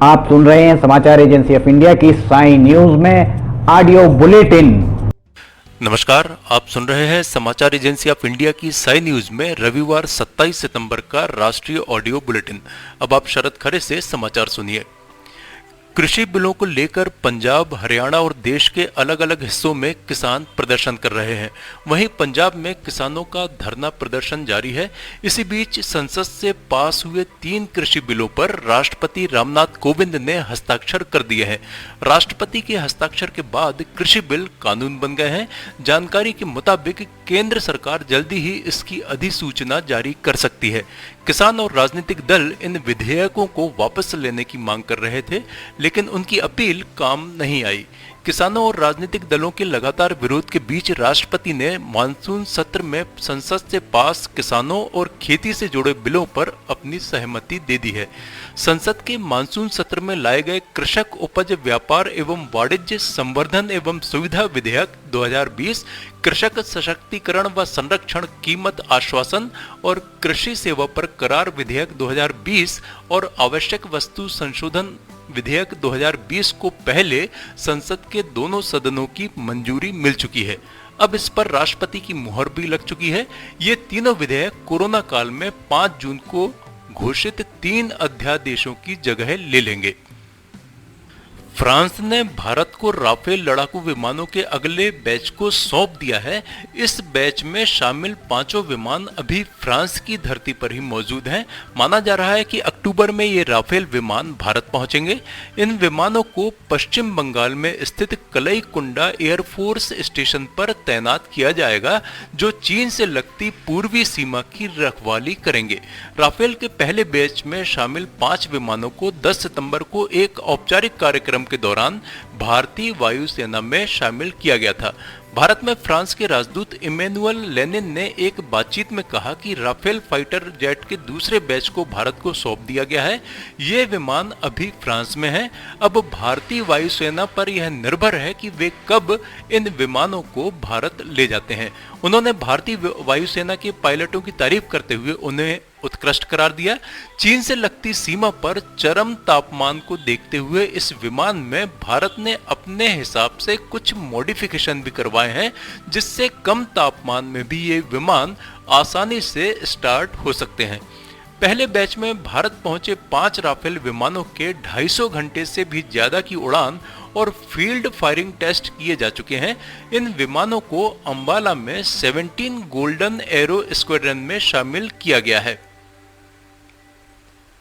आप सुन रहे हैं समाचार एजेंसी ऑफ इंडिया की साई न्यूज में ऑडियो बुलेटिन। नमस्कार, आप सुन रहे हैं समाचार एजेंसी ऑफ इंडिया की साई न्यूज में रविवार 27 सितंबर का राष्ट्रीय ऑडियो बुलेटिन। अब आप शरद खरे से समाचार सुनिए। कृषि बिलों को लेकर पंजाब, हरियाणा और देश के अलग अलग हिस्सों में किसान प्रदर्शन कर रहे हैं। वहीं पंजाब में किसानों का धरना प्रदर्शन जारी है। इसी बीच संसद से पास हुए 3 कृषि बिलों पर राष्ट्रपति रामनाथ कोविंद ने हस्ताक्षर कर दिए हैं। राष्ट्रपति के हस्ताक्षर के बाद कृषि बिल कानून बन गए हैं। जानकारी के मुताबिक केंद्र सरकार जल्दी ही इसकी अधिसूचना जारी कर सकती है। किसान और राजनीतिक दल इन विधेयकों को वापस लेने की मांग कर रहे थे, लेकिन उनकी अपील काम नहीं आई। किसानों और राजनीतिक दलों के लगातार विरोध के बीच राष्ट्रपति ने मानसून सत्र में संसद से पास किसानों और खेती से जुड़े बिलों पर अपनी सहमति दे दी है। संसद के मानसून सत्र में लाए गए कृषक उपज व्यापार एवं वाणिज्य संवर्धन एवं सुविधा विधेयक 2020, कृषक सशक्तिकरण व संरक्षण कीमत आश्वासन और कृषि सेवा पर करार विधेयक 2020 और आवश्यक वस्तु संशोधन विधेयक 2020 को पहले संसद के दोनों सदनों की मंजूरी मिल चुकी है। अब इस पर राष्ट्रपति की मुहर भी लग चुकी है। ये तीनों विधेयक कोरोना काल में 5 जून को घोषित 3 अध्यादेशों की जगह ले लेंगे। फ्रांस ने भारत को राफेल लड़ाकू विमानों के अगले बैच को सौंप दिया है। इस बैच में शामिल 5 विमान अभी फ्रांस की धरती पर ही मौजूद हैं। माना जा रहा है कि अक्टूबर में ये राफेल विमान भारत पहुंचेंगे। इन विमानों को पश्चिम बंगाल में स्थित कलईकुंडा एयरफोर्स स्टेशन पर तैनात किया जाएगा, जो चीन से लगती पूर्वी सीमा की रखवाली करेंगे। राफेल के पहले बैच में शामिल 5 विमानों को 10 सितंबर को एक औपचारिक कार्यक्रम के दौरान भारतीय वायुसेना में शामिल किया गया था। भारत में फ्रांस के राजदूत इमैनुअल लेनिन ने एक बातचीत में कहा कि राफेल फाइटर जेट के दूसरे बैच को भारत को सौंप दिया गया है। ये विमान अभी फ्रांस में हैं। अब भारतीय वायुसेना पर यह निर्भर है कि वे कब इन विमानों को भारत ले जाते हैं। उन्होंने भारतीय वायुसेना के पायलटों की तारीफ करते हुए उन्हें उत्कृष्ट करार दिया। चीन से लगती सीमा पर चरम तापमान को देखते हुए इस विमान में भारत ने अपने हिसाब से कुछ मॉडिफिकेशन भी करवाए हैं, जिससे कम तापमान में भी ये विमान आसानी से स्टार्ट हो सकते हैं। पहले बैच में भारत पहुंचे 5 राफेल विमानों के 250 घंटे से भी ज्यादा की उड़ान और फील्ड फायरिंग टेस्ट किए जा चुके हैं। इन विमानों को अंबाला में 17 गोल्डन एरो स्क्वाड्रन में शामिल किया गया है।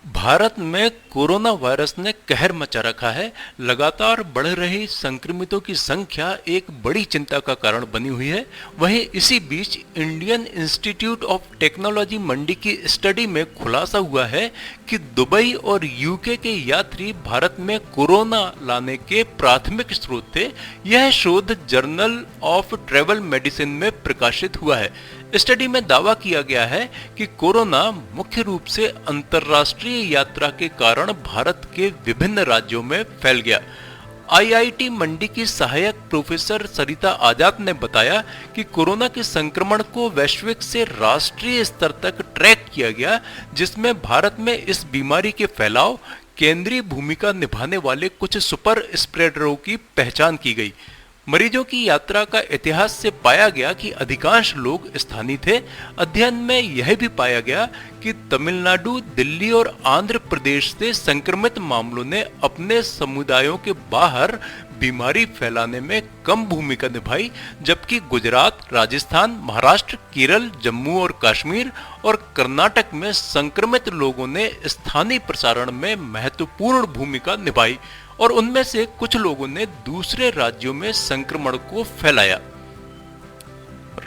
भारत में कोरोना वायरस ने कहर मचा रखा है। लगातार बढ़ रही संक्रमितों की संख्या एक बड़ी चिंता का कारण बनी हुई है। वहीं इसी बीच इंडियन इंस्टीट्यूट ऑफ टेक्नोलॉजी मंडी की स्टडी में खुलासा हुआ है कि दुबई और यूके के यात्री भारत में कोरोना लाने के प्राथमिक स्रोत थे। यह शोध जर्नल ऑफ ट्रेवल मेडिसिन में प्रकाशित हुआ है। स्टडी में दावा किया गया है कि कोरोना मुख्य रूप से अंतर्राष्ट्रीय यात्रा के कारण भारत के विभिन्न राज्यों में फैल गया। आईआईटी मंडी की सहायक प्रोफेसर सरिता आजाद ने बताया कि कोरोना के संक्रमण को वैश्विक से राष्ट्रीय स्तर तक ट्रैक किया गया, जिसमें भारत में इस बीमारी के फैलाव, केंद्रीय भूमिका निभाने वाले कुछ सुपर स्प्रेडरों की पहचान की गई। मरीजों की यात्रा का इतिहास से पाया गया कि अधिकांश लोग स्थानीय थे। अध्ययन में यह भी पाया गया कि तमिलनाडु, दिल्ली और आंध्र प्रदेश से संक्रमित मामलों ने अपने समुदायों के बाहर बीमारी फैलाने में कम भूमिका निभाई, जबकि गुजरात, राजस्थान, महाराष्ट्र, केरल, जम्मू और कश्मीर और कर्नाटक में संक्रमित लोगों ने स्थानीय प्रसारण में महत्वपूर्ण भूमिका निभाई और उनमें से कुछ लोगों ने दूसरे राज्यों में संक्रमण को फैलाया।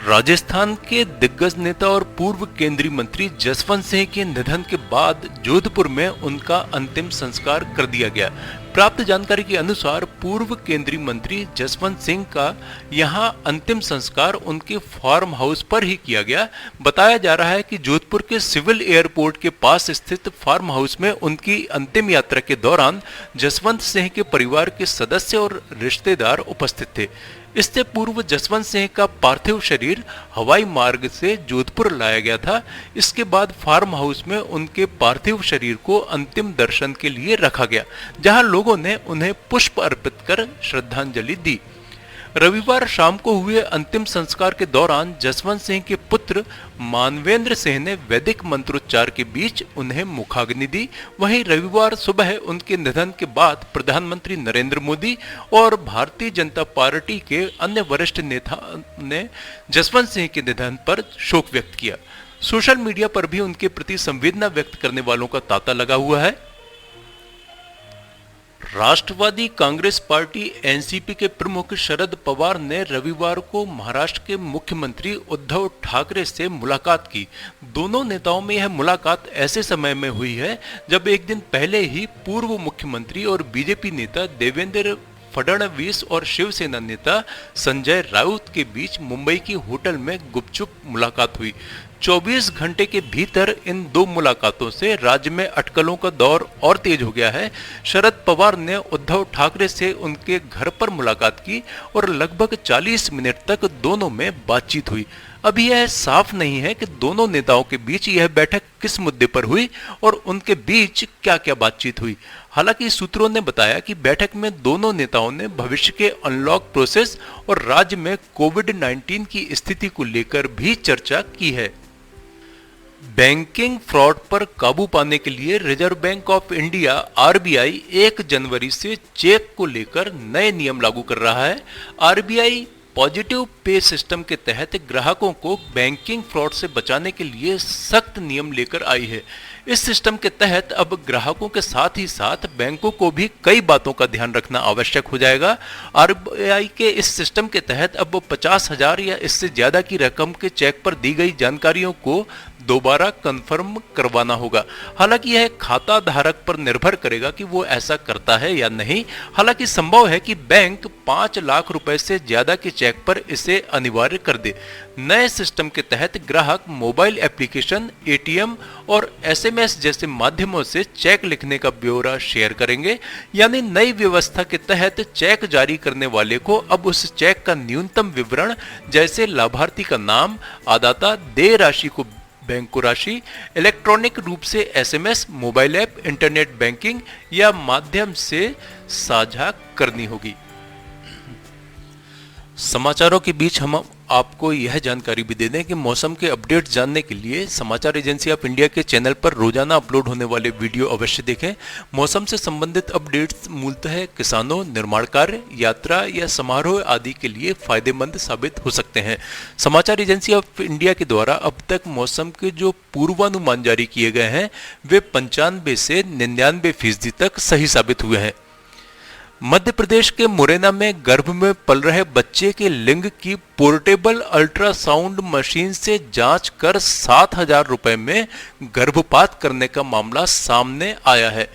राजस्थान के दिग्गज नेता और पूर्व केंद्रीय मंत्री जसवंत सिंह के निधन के बाद जोधपुर में उनका अंतिम संस्कार कर दिया गया। प्राप्त जानकारी के अनुसार पूर्व केंद्रीय मंत्री जसवंत सिंह का यहां अंतिम संस्कार उनके फार्म हाउस पर ही किया गया। बताया जा रहा है कि जोधपुर के सिविल एयरपोर्ट के पास स्थित फार्म हाउस में उनकी अंतिम यात्रा के दौरान जसवंत सिंह के परिवार के सदस्य और रिश्तेदार उपस्थित थे। इससे पूर्व जसवंत सिंह का पार्थिव शरीर हवाई मार्ग से जोधपुर लाया गया था। इसके बाद फार्म हाउस में उनके पार्थिव शरीर को अंतिम दर्शन के लिए रखा गया, जहां लोगों ने उन्हें पुष्प अर्पित कर श्रद्धांजलि दी। रविवार शाम को हुए अंतिम संस्कार के दौरान जसवंत सिंह के पुत्र मानवेंद्र सिंह ने वैदिक मंत्रोच्चार के बीच उन्हें मुखाग्नि दी। वहीं रविवार सुबह उनके निधन के बाद प्रधानमंत्री नरेंद्र मोदी और भारतीय जनता पार्टी के अन्य वरिष्ठ नेता ने जसवंत सिंह के निधन पर शोक व्यक्त किया। सोशल मीडिया पर भी उनके प्रति संवेदना व्यक्त करने वालों का तांता लगा हुआ है। राष्ट्रवादी कांग्रेस पार्टी एनसीपी के प्रमुख शरद पवार ने रविवार को महाराष्ट्र के मुख्यमंत्री उद्धव ठाकरे से मुलाकात की। दोनों नेताओं में यह मुलाकात ऐसे समय में हुई है जब एक दिन पहले ही पूर्व मुख्यमंत्री और बीजेपी नेता देवेंद्र फडणवीस और शिवसेना नेता संजय राउत के बीच मुंबई की होटल में गुपचुप मुलाकात हुई। 24 घंटे के भीतर इन दो मुलाकातों से राज्य में अटकलों का दौर और तेज हो गया है। शरद पवार ने उद्धव ठाकरे से उनके घर पर मुलाकात की और लगभग 40 मिनट तक दोनों में बातचीत हुई। अभी यह साफ नहीं है कि दोनों नेताओं के बीच यह बैठक किस मुद्दे पर हुई और उनके बीच क्या क्या बातचीत हुई। हालांकि सूत्रों ने बताया कि बैठक में दोनों नेताओं ने भविष्य के अनलॉक प्रोसेस और राज्य में कोविड-19 की स्थिति को लेकर भी चर्चा की है। बैंकिंग फ्रॉड पर काबू पाने के लिए reserve bank of India RBI 1 जनवरी से चेक को लेकर नए नियम लागू कर रहा है। आरबीआई पॉजिटिव पे सिस्टम के तहत ग्राहकों को बैंकिंग फ्रॉड से बचाने के लिए सख्त नियम लेकर आई है। इस सिस्टम के तहत अब ग्राहकों के साथ ही साथ बैंकों को भी कई बातों का ध्यान रखना आवश्यक हो जाएगा। आरबीआई के इस सिस्टम के तहत अब 50,000 या इससे ज्यादा की रकम के चेक पर दी गई जानकारियों को दोबारा कंफर्म करवाना होगा। हालांकि यह खाता धारक पर निर्भर करेगा कि वो ऐसा करता है या नहीं। हालांकि संभव है कि बैंक 5 लाख रुपए से ज्यादा के चेक पर इसे अनिवार्य कर दे। नए सिस्टम के तहत ग्राहक मोबाइल एप्लीकेशन, एटीएम और एसएमएस जैसे माध्यमों से चेक लिखने का ब्यौरा शेयर करेंगे। यानी नई व्यवस्था के तहत चेक जारी करने वाले को अब उस चेक का न्यूनतम विवरण जैसे लाभार्थी का नाम, आदाता, देय राशि को बैंक को राशि, इलेक्ट्रॉनिक रूप से SMS, mobile app, internet banking या माध्यम से साझा करनी होगी। समाचारों के बीच हम आपको यह जानकारी भी दे दें कि मौसम के अपडेट जानने के लिए समाचार एजेंसी ऑफ इंडिया के चैनल पर रोजाना अपलोड होने वाले वीडियो अवश्य देखें। मौसम से संबंधित अपडेट्स मूलतः किसानों, निर्माण कार्य, यात्रा या समारोह आदि के लिए फायदेमंद साबित हो सकते हैं। समाचार एजेंसी ऑफ इंडिया के द्वारा अब तक मौसम के जो पूर्वानुमान जारी किए गए हैं वे 95 से 99% तक सही साबित हुए हैं। मध्य प्रदेश के मुरैना में गर्भ में पल रहे बच्चे के लिंग की पोर्टेबल अल्ट्रासाउंड मशीन से जांच कर 7,000 रुपए में गर्भपात करने का मामला सामने आया है।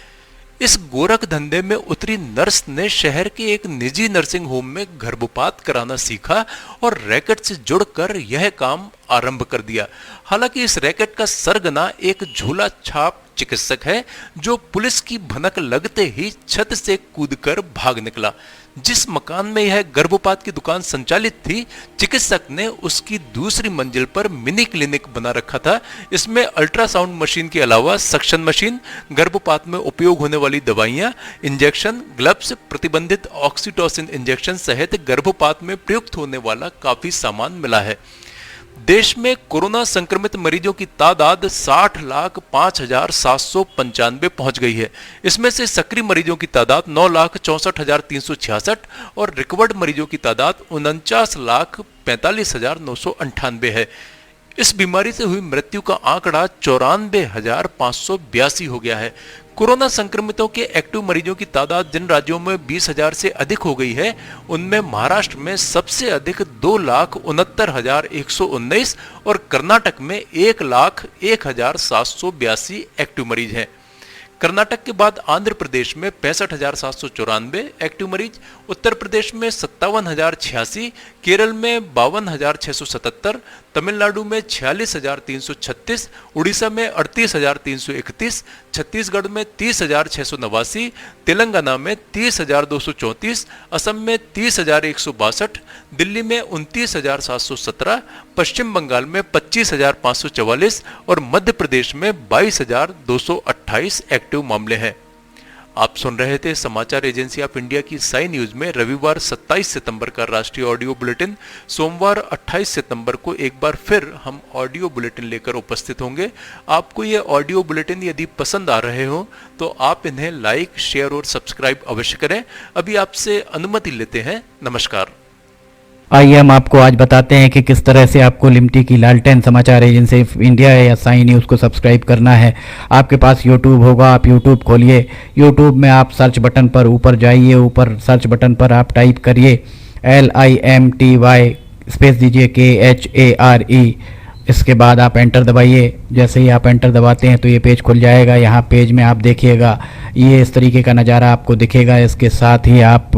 इस गोरख धंधे में उतरी नर्स ने शहर के एक निजी नर्सिंग होम में गर्भपात कराना सीखा और रैकेट से जुड़कर यह काम आरंभ कर दिया। हालांकि इस रैकेट का सरगना एक झोला छाप चिकित्सक है जो पुलिस की भनक लगते ही छत से कूदकर भाग निकला। जिस मकान में यह गर्भपात की दुकान संचालित थी, चिकित्सक ने उसकी दूसरी मंजिल पर मिनी क्लिनिक बना रखा था। इसमें अल्ट्रासाउंड मशीन के अलावा सक्शन मशीन, गर्भपात में उपयोग होने वाली दवाइयां, इंजेक्शन, ग्लव्स, प्रतिबंधित ऑक्सीटोसिन इंजेक्शन सहित गर्भपात में प्रयुक्त होने वाला काफी सामान मिला है। देश में कोरोना संक्रमित मरीजों की तादाद 60,05,795 पहुंच गई है। इसमें से सक्रिय मरीजों की तादाद 9,64,366 और रिकवर्ड मरीजों की तादाद 49,45,998 है। इस बीमारी से हुई मृत्यु का आंकड़ा 94,582 हो गया है। कोरोना संक्रमितों के एक्टिव मरीजों की तादाद जिन राज्यों में 20,000 से अधिक हो गई है, उनमें महाराष्ट्र में सबसे अधिक 2,69,119 और कर्नाटक में 1,01,782 एक्टिव मरीज हैं। कर्नाटक के बाद आंध्र प्रदेश में 65,794 एक्टिव मरीज, उत्तर प्रदेश में 57,086, केरल में 52,677, तमिलनाडु में 46,336, उड़ीसा में 38,331, छत्तीसगढ़ में 30,689, तेलंगाना में 30,234, असम में 30,162, दिल्ली में 29,717, पश्चिम बंगाल में 25,544 और मध्य प्रदेश में 22,228 एक्टिव मामले हैं। आप सुन रहे थे समाचार एजेंसी ऑफ इंडिया की साई न्यूज में रविवार 27 सितंबर का राष्ट्रीय ऑडियो बुलेटिन। सोमवार 28 सितंबर को एक बार फिर हम ऑडियो बुलेटिन लेकर उपस्थित होंगे। आपको ये ऑडियो बुलेटिन यदि पसंद आ रहे हो तो आप इन्हें लाइक, शेयर और सब्सक्राइब अवश्य करें। अभी आपसे अनुमति लेते हैं। नमस्कार। आइए हम आपको आज बताते हैं कि किस तरह से आपको लिमटी की लालटेन समाचार एजेंसी ऑफ इंडिया या साई न्यूज़ को सब्सक्राइब करना है। आपके पास यूट्यूब होगा, आप यूट्यूब खोलिए। यूट्यूब में आप सर्च बटन पर ऊपर जाइए, ऊपर सर्च बटन पर आप टाइप करिए LIMTY, स्पेस दीजिए KHARE। इसके बाद आप एंटर दबाइए। जैसे ही आप एंटर दबाते हैं तो ये पेज खुल जाएगा। यहाँ पेज में आप देखिएगा ये इस तरीके का नज़ारा आपको दिखेगा। इसके साथ ही आप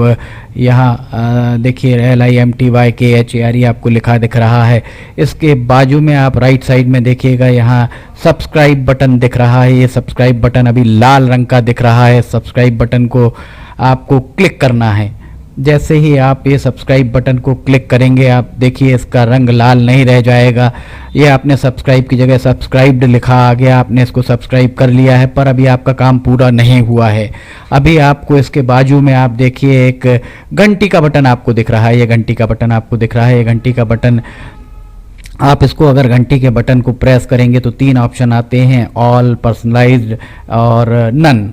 यहाँ देखिए LIMTY KHARE आपको लिखा दिख रहा है। इसके बाजू में आप राइट साइड में देखिएगा यहाँ सब्सक्राइब बटन दिख रहा है। ये सब्सक्राइब बटन अभी लाल रंग का दिख रहा है। सब्सक्राइब बटन को आपको क्लिक करना है। जैसे ही आप ये सब्सक्राइब बटन को क्लिक करेंगे आप देखिए इसका रंग लाल नहीं रह जाएगा। ये आपने सब्सक्राइब की जगह सब्सक्राइब्ड लिखा आ गया, आपने इसको सब्सक्राइब कर लिया है, पर अभी आपका काम पूरा नहीं हुआ है। अभी आपको इसके बाजू में आप देखिए एक घंटी का बटन आपको दिख रहा है। ये घंटी का बटन आपको दिख रहा है। ये घंटी का बटन आप इसको अगर घंटी के बटन को प्रेस करेंगे तो 3 ऑप्शन आते हैं, ऑल, पर्सनलाइज्ड और नन।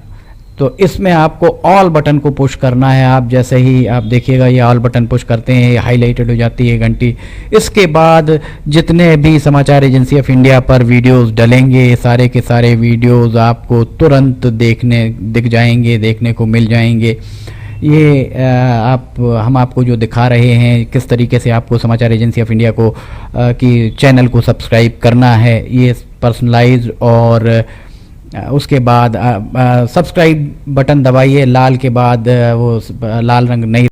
तो इसमें आपको ऑल बटन को पुश करना है। आप जैसे ही आप देखिएगा ये ऑल बटन पुश करते हैं, ये हाईलाइटेड हो जाती है घंटी। इसके बाद जितने भी समाचार एजेंसी ऑफ इंडिया पर वीडियोस डलेंगे सारे के सारे वीडियोस आपको तुरंत दिख जाएंगे, देखने को मिल जाएंगे। ये हम आपको जो दिखा रहे हैं किस तरीके से आपको समाचार एजेंसी ऑफ इंडिया को की चैनल को सब्सक्राइब करना है। ये पर्सनलाइज्ड और उसके बाद सब्सक्राइब बटन दबाइए। लाल के बाद वो लाल रंग नहीं